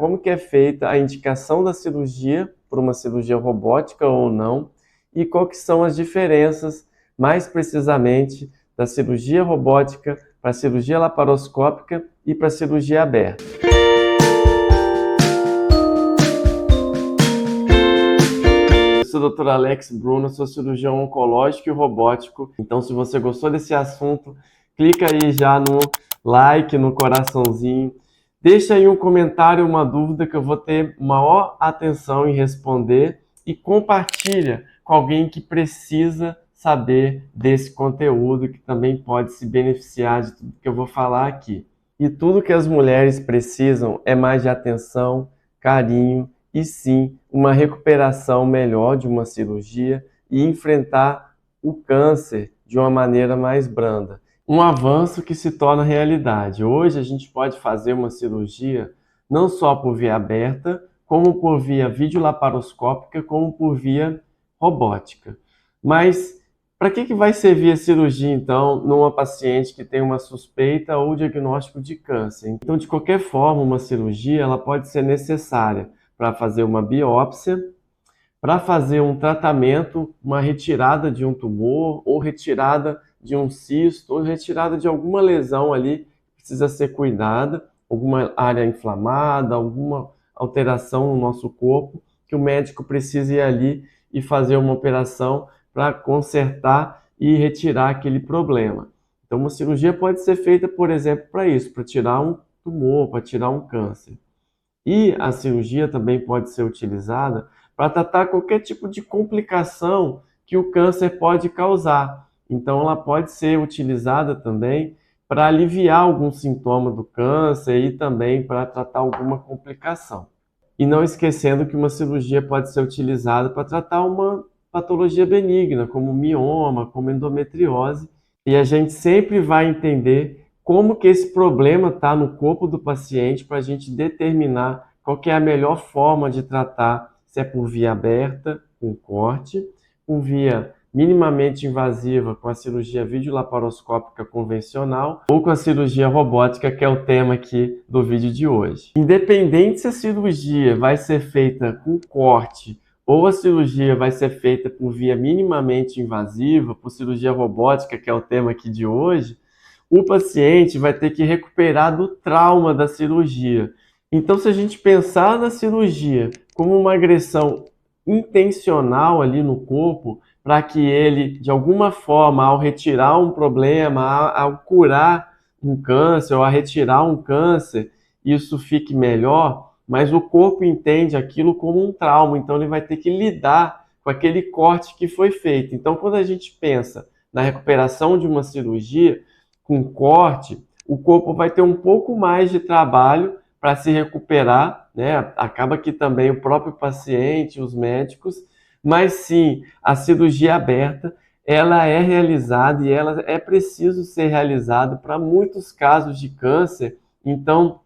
como que é feita a indicação da cirurgia, por uma cirurgia robótica ou não, e quais que são as diferenças, mais precisamente, da cirurgia robótica para a cirurgia laparoscópica e para a cirurgia aberta. Eu sou o Dr. Alex Bruno, sou cirurgião oncológico e robótico. Então, se você gostou desse assunto, clica aí já no like, no coraçãozinho. Deixa aí um comentário, uma dúvida que eu vou ter maior atenção em responder e compartilha com alguém que precisa saber desse conteúdo, que também pode se beneficiar de tudo que eu vou falar aqui. E tudo que as mulheres precisam é mais de atenção, carinho e sim uma recuperação melhor de uma cirurgia e enfrentar o câncer de uma maneira mais branda. Um avanço que se torna realidade. Hoje a gente pode fazer uma cirurgia não só por via aberta, como por via videolaparoscópica, como por via robótica. Mas para que vai servir a cirurgia, então, numa paciente que tem uma suspeita ou diagnóstico de câncer? Então, de qualquer forma, uma cirurgia ela pode ser necessária para fazer uma biópsia, para fazer um tratamento, uma retirada de um tumor, ou retirada de um cisto, ou retirada de alguma lesão ali que precisa ser cuidada, alguma área inflamada, alguma alteração no nosso corpo, que o médico precisa ir ali e fazer uma operação para consertar e retirar aquele problema. Então, uma cirurgia pode ser feita, por exemplo, para isso, para tirar um tumor, para tirar um câncer. E a cirurgia também pode ser utilizada para tratar qualquer tipo de complicação que o câncer pode causar. Então, ela pode ser utilizada também para aliviar algum sintoma do câncer e também para tratar alguma complicação. E não esquecendo que uma cirurgia pode ser utilizada para tratar uma patologia benigna, como mioma, como endometriose, e a gente sempre vai entender como que esse problema está no corpo do paciente para a gente determinar qual que é a melhor forma de tratar, se é por via aberta, com corte, por via minimamente invasiva, com a cirurgia videolaparoscópica convencional, ou com a cirurgia robótica, que é o tema aqui do vídeo de hoje. Independente se a cirurgia vai ser feita com corte ou a cirurgia vai ser feita por via minimamente invasiva, por cirurgia robótica, que é o tema aqui de hoje, o paciente vai ter que recuperar do trauma da cirurgia. Então, se a gente pensar na cirurgia como uma agressão intencional ali no corpo, para que ele, de alguma forma, ao retirar um problema, ao curar um câncer ou a retirar um câncer, isso fique melhor, mas o corpo entende aquilo como um trauma, então ele vai ter que lidar com aquele corte que foi feito. Então, quando a gente pensa na recuperação de uma cirurgia com corte, o corpo vai ter um pouco mais de trabalho para se recuperar, né? Acaba que também o próprio paciente, os médicos, mas sim, a cirurgia aberta, ela é realizada e ela é preciso ser realizada para muitos casos de câncer. Então,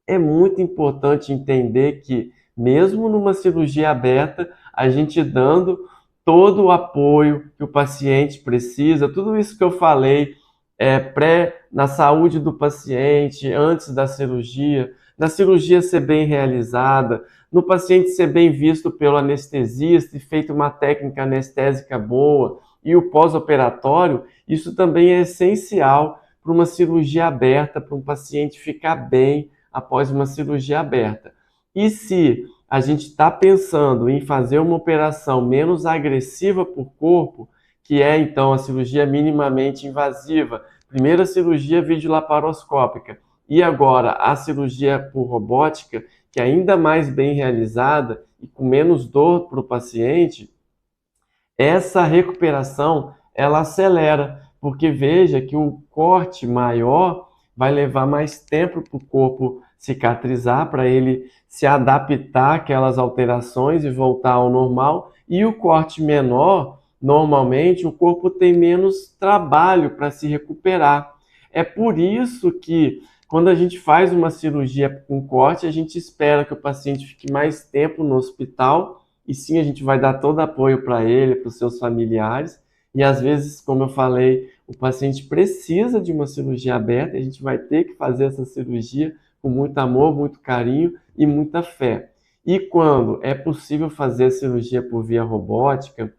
é muito importante entender que, mesmo numa cirurgia aberta, a gente dando todo o apoio que o paciente precisa, tudo isso que eu falei, na saúde do paciente, antes da cirurgia, na cirurgia ser bem realizada, no paciente ser bem visto pelo anestesista e feita uma técnica anestésica boa, e o pós-operatório, isso também é essencial para uma cirurgia aberta, para um paciente ficar bem após uma cirurgia aberta. E se a gente está pensando em fazer uma operação menos agressiva por corpo, que é então a cirurgia minimamente invasiva, primeira cirurgia videolaparoscópica e agora a cirurgia por robótica, que é ainda mais bem realizada e com menos dor para o paciente, essa recuperação ela acelera, porque veja que o corte maior vai levar mais tempo para o corpo cicatrizar, para ele se adaptar àquelas alterações e voltar ao normal, e o corte menor, normalmente, o corpo tem menos trabalho para se recuperar. É por isso que, quando a gente faz uma cirurgia com corte, a gente espera que o paciente fique mais tempo no hospital, e sim, a gente vai dar todo apoio para ele, para os seus familiares, e às vezes, como eu falei, o paciente precisa de uma cirurgia aberta, a gente vai ter que fazer essa cirurgia com muito amor, muito carinho e muita fé. E quando é possível fazer a cirurgia por via robótica,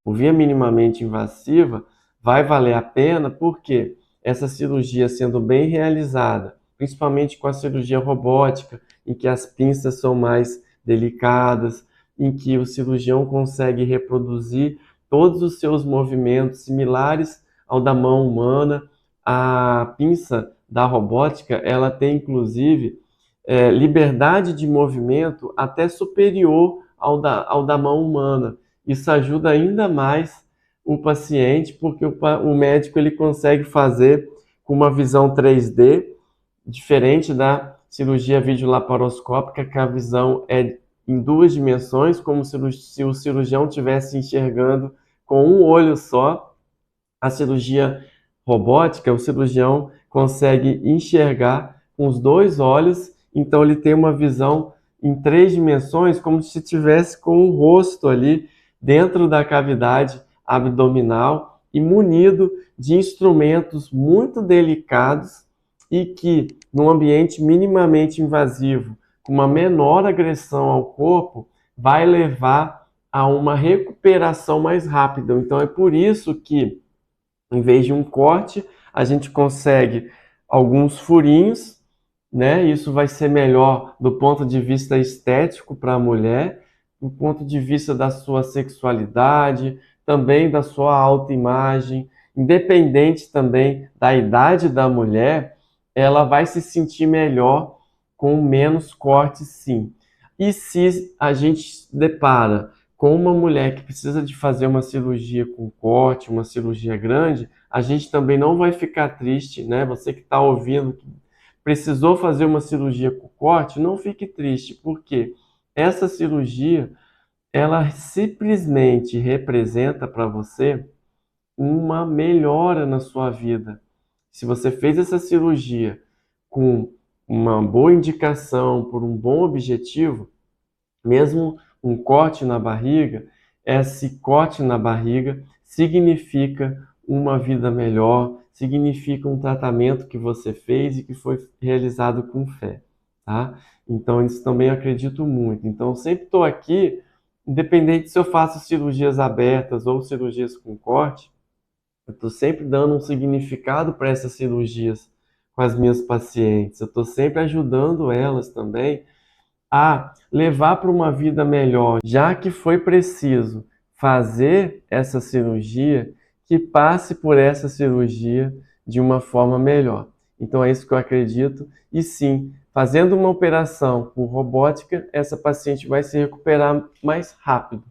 por via minimamente invasiva, vai valer a pena, porque essa cirurgia sendo bem realizada, principalmente com a cirurgia robótica, em que as pinças são mais delicadas, em que o cirurgião consegue reproduzir todos os seus movimentos similares ao da mão humana. A pinça da robótica, ela tem inclusive liberdade de movimento até superior ao da mão humana. Isso ajuda ainda mais o paciente, porque o médico ele consegue fazer com uma visão 3D, diferente da cirurgia videolaparoscópica, que a visão é em duas dimensões, como se o cirurgião estivesse enxergando com um olho só. A cirurgia robótica, o cirurgião consegue enxergar com os dois olhos, então ele tem uma visão em 3 dimensões, como se estivesse com o rosto ali dentro da cavidade abdominal e munido de instrumentos muito delicados e que, num ambiente minimamente invasivo, com uma menor agressão ao corpo, vai levar a uma recuperação mais rápida. Então é por isso que, em vez de um corte, a gente consegue alguns furinhos, né? Isso vai ser melhor do ponto de vista estético para a mulher, do ponto de vista da sua sexualidade, também da sua autoimagem, independente também da idade da mulher, ela vai se sentir melhor com menos cortes, sim. E se a gente se depara com uma mulher que precisa de fazer uma cirurgia com corte, uma cirurgia grande, a gente também não vai ficar triste, né? Você que está ouvindo, que precisou fazer uma cirurgia com corte, não fique triste, porque essa cirurgia, ela simplesmente representa para você uma melhora na sua vida. Se você fez essa cirurgia com uma boa indicação, por um bom objetivo, mesmo um corte na barriga, esse corte na barriga significa uma vida melhor, significa um tratamento que você fez e que foi realizado com fé, tá? Então, isso também acredito muito. Então, eu sempre estou aqui, independente se eu faço cirurgias abertas ou cirurgias com corte, eu estou sempre dando um significado para essas cirurgias com as minhas pacientes. Eu estou sempre ajudando elas também a levar para uma vida melhor, já que foi preciso fazer essa cirurgia, que passe por essa cirurgia de uma forma melhor. Então é isso que eu acredito. E sim, fazendo uma operação por robótica, essa paciente vai se recuperar mais rápido.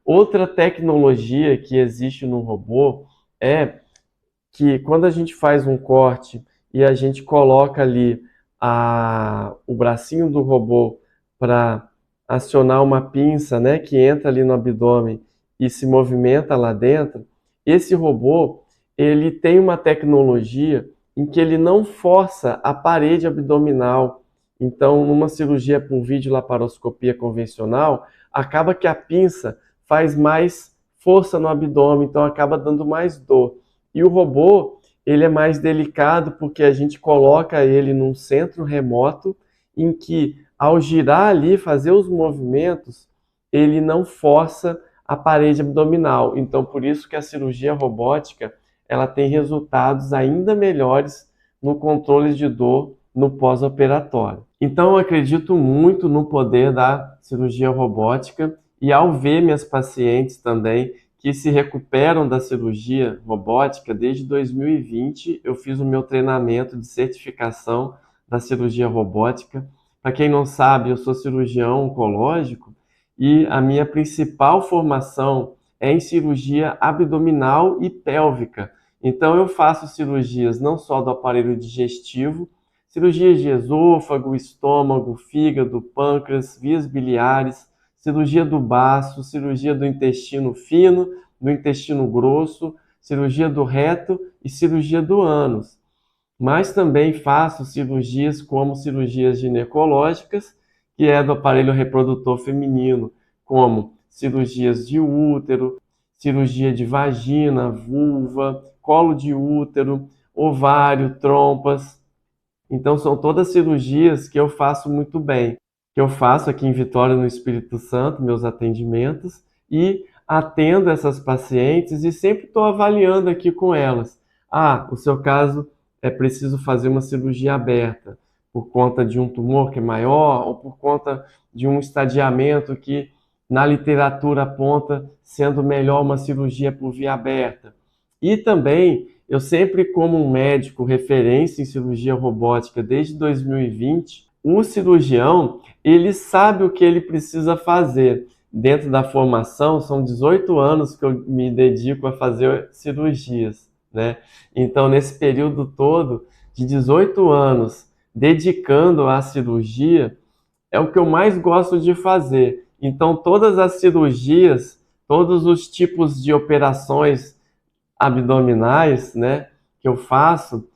Outra tecnologia que existe no robô é que quando a gente faz um corte e a gente coloca ali o bracinho do robô para acionar uma pinça, né, que entra ali no abdômen e se movimenta lá dentro, esse robô, ele tem uma tecnologia em que ele não força a parede abdominal. Então, numa cirurgia por videolaparoscopia convencional, acaba que a pinça faz mais força no abdômen, então acaba dando mais dor. E o robô, ele é mais delicado porque a gente coloca ele num centro remoto em que, ao girar ali, fazer os movimentos, ele não força a parede abdominal. Então, por isso que a cirurgia robótica, ela tem resultados ainda melhores no controle de dor no pós-operatório. Então, eu acredito muito no poder da cirurgia robótica e ao ver minhas pacientes também que se recuperam da cirurgia robótica, desde 2020 eu fiz o meu treinamento de certificação da cirurgia robótica. Para quem não sabe, eu sou cirurgião oncológico e a minha principal formação é em cirurgia abdominal e pélvica. Então eu faço cirurgias não só do aparelho digestivo, cirurgias de esôfago, estômago, fígado, pâncreas, vias biliares, cirurgia do baço, cirurgia do intestino fino, do intestino grosso, cirurgia do reto e cirurgia do ânus. Mas também faço cirurgias como cirurgias ginecológicas, que é do aparelho reprodutor feminino, como cirurgias de útero, cirurgia de vagina, vulva, colo de útero, ovário, trompas. Então, são todas cirurgias que eu faço muito bem, que eu faço aqui em Vitória, no Espírito Santo, meus atendimentos, e atendo essas pacientes e sempre estou avaliando aqui com elas. Ah, o seu caso é preciso fazer uma cirurgia aberta, por conta de um tumor que é maior, ou por conta de um estadiamento que na literatura aponta sendo melhor uma cirurgia por via aberta. E também, eu sempre, como um médico referência em cirurgia robótica desde 2020, o cirurgião, ele sabe o que ele precisa fazer. Dentro da formação, são 18 anos que eu me dedico a fazer cirurgias, né? Então, nesse período todo, de 18 anos, dedicando à cirurgia, é o que eu mais gosto de fazer. Então, todas as cirurgias, todos os tipos de operações abdominais, né, que eu faço,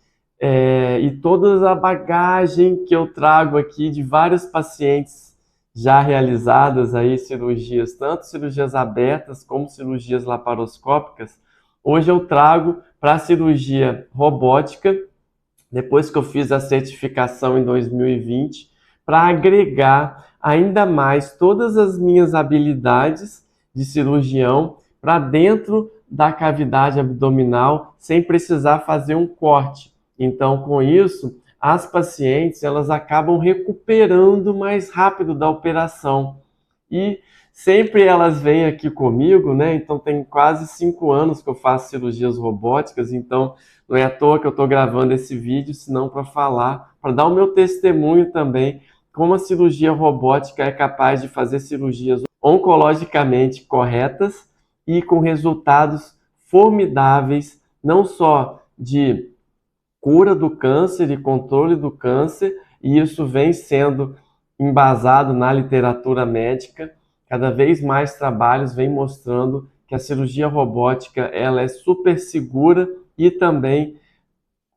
e toda a bagagem que eu trago aqui de vários pacientes já realizadas aí cirurgias, tanto cirurgias abertas como cirurgias laparoscópicas, hoje eu trago para a cirurgia robótica, depois que eu fiz a certificação em 2020, para agregar ainda mais todas as minhas habilidades de cirurgião para dentro da cavidade abdominal, sem precisar fazer um corte. Então, com isso, as pacientes elas acabam recuperando mais rápido da operação. E sempre elas vêm aqui comigo, né? Então tem quase 5 anos que eu faço cirurgias robóticas, então não é à toa que eu estou gravando esse vídeo, senão para falar, para dar o meu testemunho também, como a cirurgia robótica é capaz de fazer cirurgias oncologicamente corretas e com resultados formidáveis, não só de cura do câncer e controle do câncer, e isso vem sendo embasado na literatura médica. Cada vez mais trabalhos vêm mostrando que a cirurgia robótica ela é super segura e também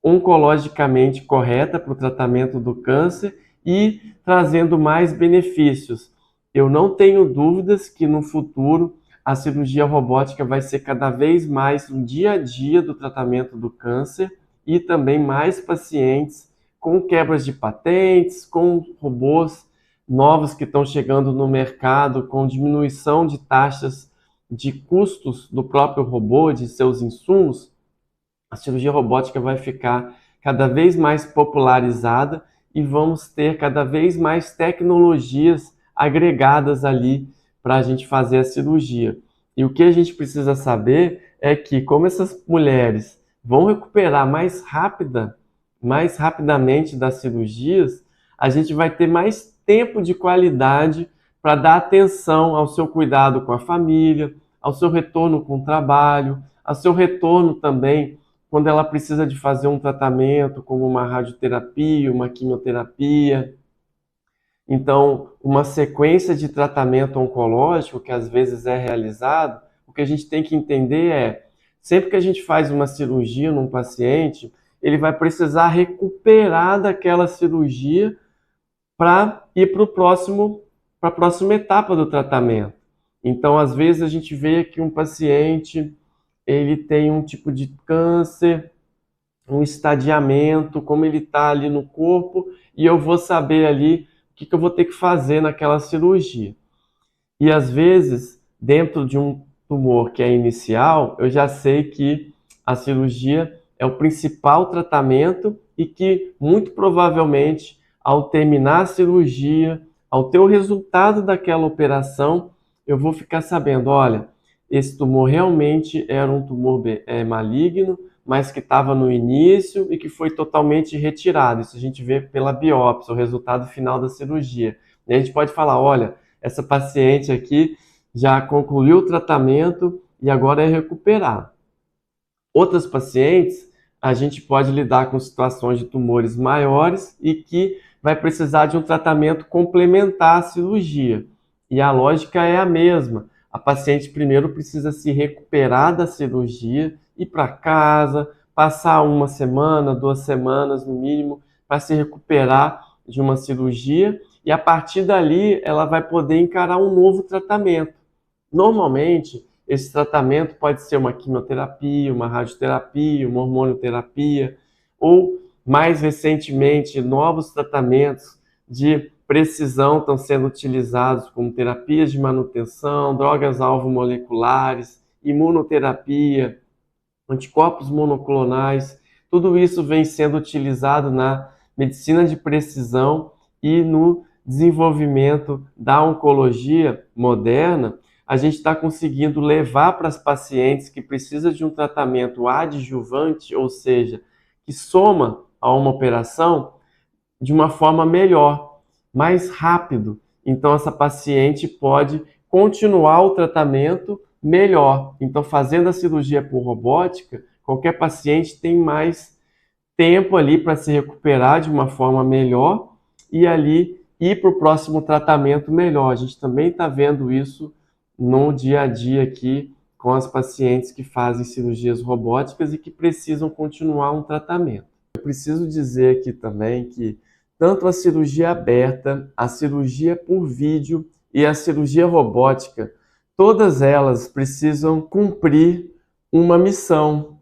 oncologicamente correta para o tratamento do câncer e trazendo mais benefícios. Eu não tenho dúvidas que no futuro a cirurgia robótica vai ser cada vez mais um dia a dia do tratamento do câncer e também mais pacientes com quebras de patentes, com robôs novos que estão chegando no mercado, com diminuição de taxas de custos do próprio robô, de seus insumos. A cirurgia robótica vai ficar cada vez mais popularizada e vamos ter cada vez mais tecnologias agregadas ali para a gente fazer a cirurgia. E o que a gente precisa saber é que, como essas mulheres vão recuperar mais rapidamente das cirurgias, a gente vai ter mais tempo de qualidade para dar atenção ao seu cuidado com a família, ao seu retorno com o trabalho, ao seu retorno também quando ela precisa de fazer um tratamento, como uma radioterapia, uma quimioterapia. Então, uma sequência de tratamento oncológico que às vezes é realizado, o que a gente tem que entender é, sempre que a gente faz uma cirurgia num paciente, ele vai precisar recuperar daquela cirurgia para ir para a próxima etapa do tratamento. Então, às vezes a gente vê que um paciente ele tem um tipo de câncer, um estadiamento, como ele está ali no corpo, e eu vou saber ali o que eu vou ter que fazer naquela cirurgia. E às vezes, dentro de um tumor que é inicial, eu já sei que a cirurgia é o principal tratamento e que, muito provavelmente, ao terminar a cirurgia, ao ter o resultado daquela operação, eu vou ficar sabendo, olha, esse tumor realmente era um tumor maligno, mas que estava no início e que foi totalmente retirado. Isso a gente vê pela biópsia, o resultado final da cirurgia. E a gente pode falar, olha, essa paciente aqui já concluiu o tratamento e agora é recuperar. Outras pacientes, a gente pode lidar com situações de tumores maiores e que vai precisar de um tratamento complementar à cirurgia. E a lógica é a mesma. A paciente primeiro precisa se recuperar da cirurgia, ir para casa, passar 1 semana, 2 semanas no mínimo, para se recuperar de uma cirurgia, e a partir dali ela vai poder encarar um novo tratamento. Normalmente, esse tratamento pode ser uma quimioterapia, uma radioterapia, uma hormonioterapia, ou Mais recentemente, novos tratamentos de precisão estão sendo utilizados como terapias de manutenção, drogas-alvo moleculares, imunoterapia, anticorpos monoclonais. Tudo isso vem sendo utilizado na medicina de precisão e no desenvolvimento da oncologia moderna. A gente está conseguindo levar para as pacientes que precisam de um tratamento adjuvante, ou seja, que soma a uma operação, de uma forma melhor, mais rápido. Então, essa paciente pode continuar o tratamento melhor. Então, fazendo a cirurgia por robótica, qualquer paciente tem mais tempo ali para se recuperar de uma forma melhor e ali ir para o próximo tratamento melhor. A gente também está vendo isso no dia a dia aqui com as pacientes que fazem cirurgias robóticas e que precisam continuar um tratamento. Eu preciso dizer aqui também que tanto a cirurgia aberta, a cirurgia por vídeo e a cirurgia robótica, todas elas precisam cumprir uma missão.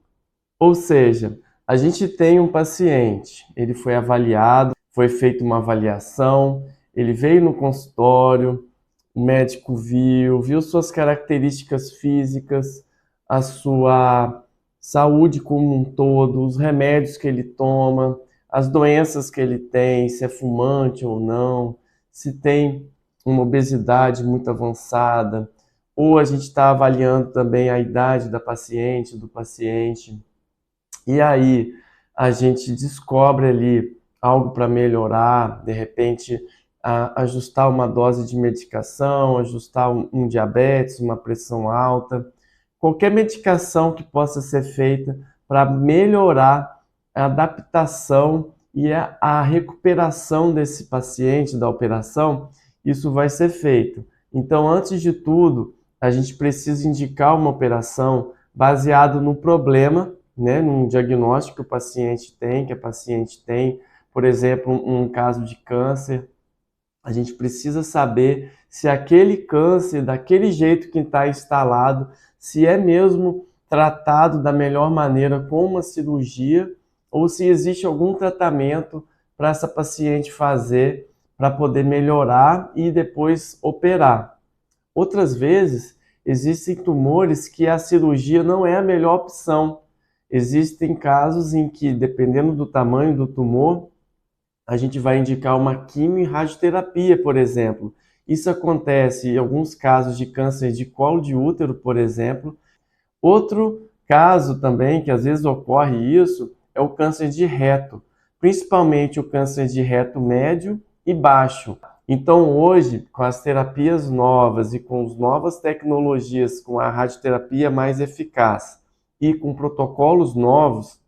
Ou seja, a gente tem um paciente, ele foi avaliado, foi feita uma avaliação, ele veio no consultório, o médico viu suas características físicas, a sua saúde como um todo, os remédios que ele toma, as doenças que ele tem, se é fumante ou não, se tem uma obesidade muito avançada, ou a gente está avaliando também a idade da paciente, do paciente. E aí a gente descobre ali algo para melhorar, de repente ajustar uma dose de medicação, ajustar um diabetes, uma pressão alta, qualquer medicação que possa ser feita para melhorar a adaptação e a recuperação desse paciente da operação, isso vai ser feito. Então, antes de tudo, a gente precisa indicar uma operação baseado no problema, né, num diagnóstico que o paciente tem, que a paciente tem. Por exemplo, um caso de câncer, a gente precisa saber se aquele câncer, daquele jeito que está instalado, se é mesmo tratado da melhor maneira com uma cirurgia ou se existe algum tratamento para essa paciente fazer para poder melhorar e depois operar. Outras vezes, existem tumores que a cirurgia não é a melhor opção. Existem casos em que, dependendo do tamanho do tumor, a gente vai indicar uma quimio e radioterapia, por exemplo. Isso acontece em alguns casos de câncer de colo de útero, por exemplo. Outro caso também, que às vezes ocorre isso, é o câncer de reto, principalmente o câncer de reto médio e baixo. Então hoje, com as terapias novas e com as novas tecnologias, com a radioterapia mais eficaz e com protocolos novos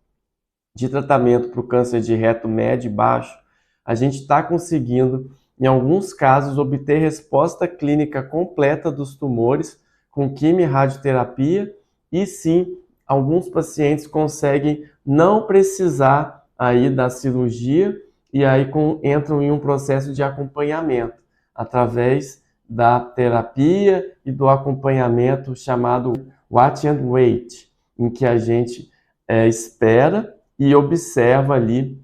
de tratamento para o câncer de reto médio e baixo, a gente está conseguindo, em alguns casos, obter resposta clínica completa dos tumores com quimio e radioterapia e sim, alguns pacientes conseguem não precisar aí da cirurgia e aí entram em um processo de acompanhamento através da terapia e do acompanhamento chamado watch and wait, em que a gente espera e observa ali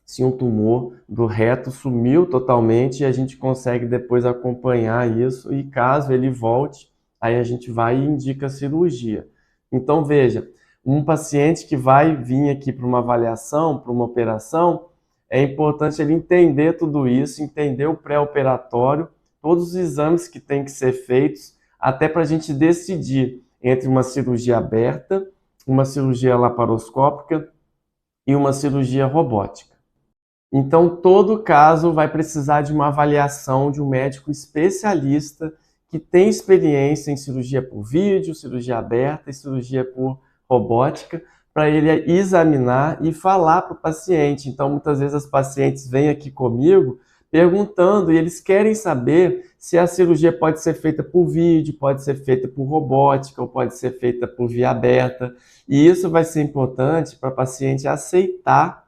se um tumor do reto sumiu totalmente e a gente consegue depois acompanhar isso e caso ele volte, aí a gente vai e indica a cirurgia. Então veja, um paciente que vai vir aqui para uma avaliação, para uma operação, é importante ele entender tudo isso, entender o pré-operatório, todos os exames que têm que ser feitos, até para a gente decidir entre uma cirurgia aberta, uma cirurgia laparoscópica e uma cirurgia robótica. Então, todo caso vai precisar de uma avaliação de um médico especialista que tem experiência em cirurgia por vídeo, cirurgia aberta e cirurgia por robótica, para ele examinar e falar para o paciente. Então, muitas vezes as pacientes vêm aqui comigo perguntando e eles querem saber se a cirurgia pode ser feita por vídeo, pode ser feita por robótica ou pode ser feita por via aberta. E isso vai ser importante para a paciente aceitar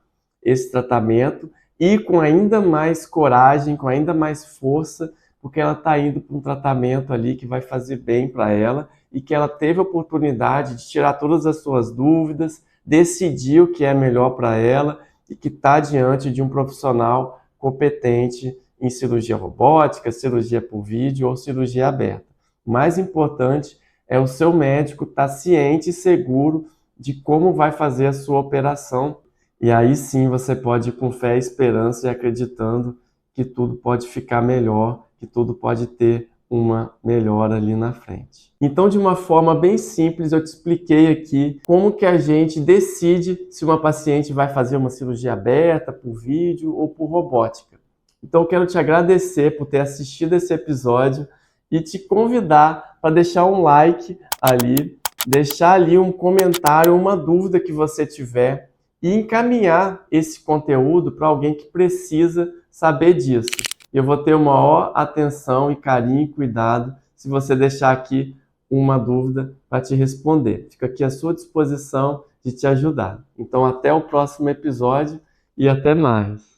esse tratamento e com ainda mais coragem, com ainda mais força, porque ela está indo para um tratamento ali que vai fazer bem para ela e que ela teve a oportunidade de tirar todas as suas dúvidas, decidir o que é melhor para ela e que está diante de um profissional competente em cirurgia robótica, cirurgia por vídeo ou cirurgia aberta. O mais importante é o seu médico estar ciente e seguro de como vai fazer a sua operação. E aí sim você pode ir com fé, esperança e acreditando que tudo pode ficar melhor, que tudo pode ter uma melhora ali na frente. Então, de uma forma bem simples, eu te expliquei aqui como que a gente decide se uma paciente vai fazer uma cirurgia aberta, por vídeo ou por robótica. Então, eu quero te agradecer por ter assistido esse episódio e te convidar para deixar um like ali, deixar ali um comentário, uma dúvida que você tiver e encaminhar esse conteúdo para alguém que precisa saber disso. Eu vou ter uma maior atenção e carinho e cuidado se você deixar aqui uma dúvida para te responder. Fico aqui à sua disposição de te ajudar. Então, até o próximo episódio e até mais.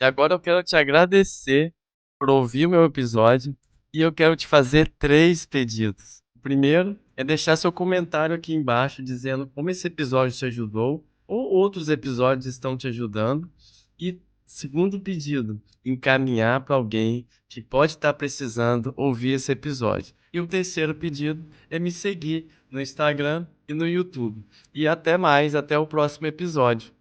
E agora eu quero te agradecer por ouvir o meu episódio e eu quero te fazer 3 pedidos. O primeiro é deixar seu comentário aqui embaixo dizendo como esse episódio te ajudou ou outros episódios estão te ajudando. E segundo pedido, encaminhar para alguém que pode estar precisando ouvir esse episódio. E o terceiro pedido é me seguir no Instagram e no YouTube. E até mais, até o próximo episódio.